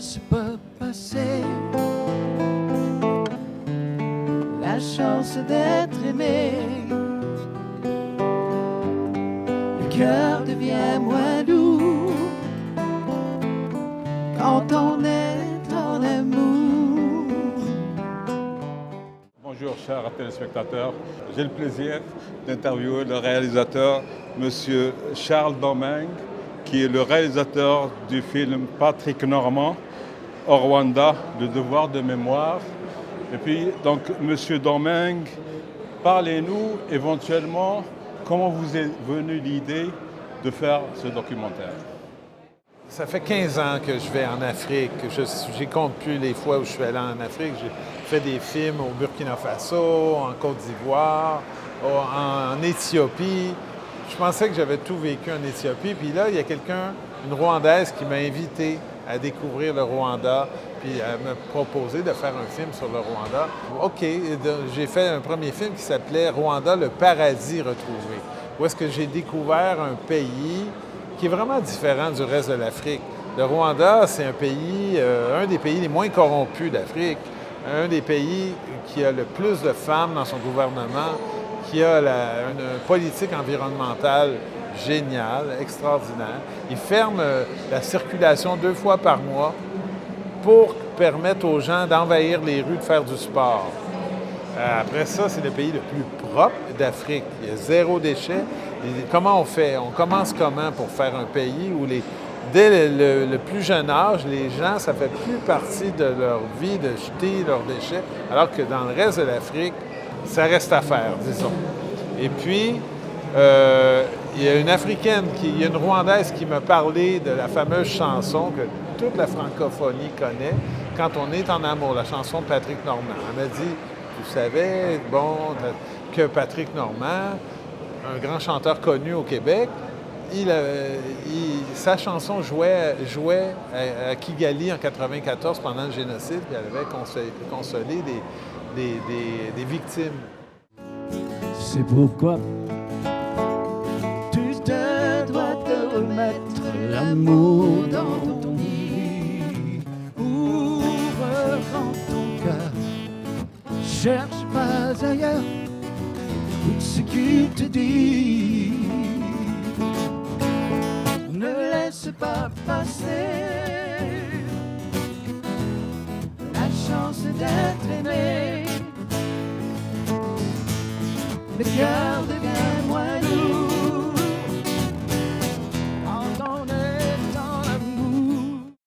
laisse pas passer la chance d'être aimé. Le cœur devient moins doux quand on est en amour. Bonjour chers téléspectateurs, j'ai le plaisir d'interviewer le réalisateur Monsieur Charles Domingue, qui est le réalisateur du film Patrick Normand au Rwanda, Le devoir de mémoire. Et puis donc Monsieur Domingue, parlez-nous éventuellement comment vous est venue l'idée de faire ce documentaire. Ça fait 15 ans que je vais en Afrique. Je compte plus les fois où je suis allé en Afrique. J'ai fait des films au Burkina Faso, en Côte d'Ivoire, en Éthiopie. Je pensais que j'avais tout vécu en Éthiopie. Puis là, il y a une Rwandaise qui m'a invité à découvrir le Rwanda, puis à me proposer de faire un film sur le Rwanda. OK, j'ai fait un premier film qui s'appelait Rwanda, le paradis retrouvé, où est-ce que j'ai découvert un pays qui est vraiment différent du reste de l'Afrique. Le Rwanda, c'est un pays, un des pays les moins corrompus d'Afrique, un des pays qui a le plus de femmes dans son gouvernement, qui a une politique environnementale géniale, extraordinaire. Il ferme la circulation 2 fois par mois pour permettre aux gens d'envahir les rues, de faire du sport. Après ça, c'est le pays le plus propre d'Afrique. Il y a 0 déchet. Et comment on fait? On commence comment pour faire un pays où dès le plus jeune âge, les gens, ça fait plus partie de leur vie de jeter leurs déchets, alors que dans le reste de l'Afrique, ça reste à faire, disons. Et puis, il y a une Africaine, il y a une Rwandaise qui m'a parlé de la fameuse chanson que toute la francophonie connaît, Quand on est en amour, la chanson de Patrick Normand. Elle m'a dit, vous savez, que Patrick Normand, un grand chanteur connu au Québec, sa chanson jouait à Kigali en 1994 pendant le génocide, puis elle avait consolé des victimes. C'est pourquoi tu te dois te remettre l'amour dans ton lit. Ouvre grand ton cœur, cherche pas ailleurs, écoute ce qu'il te dit. Ne laisse pas passer la chance d'être aimé. The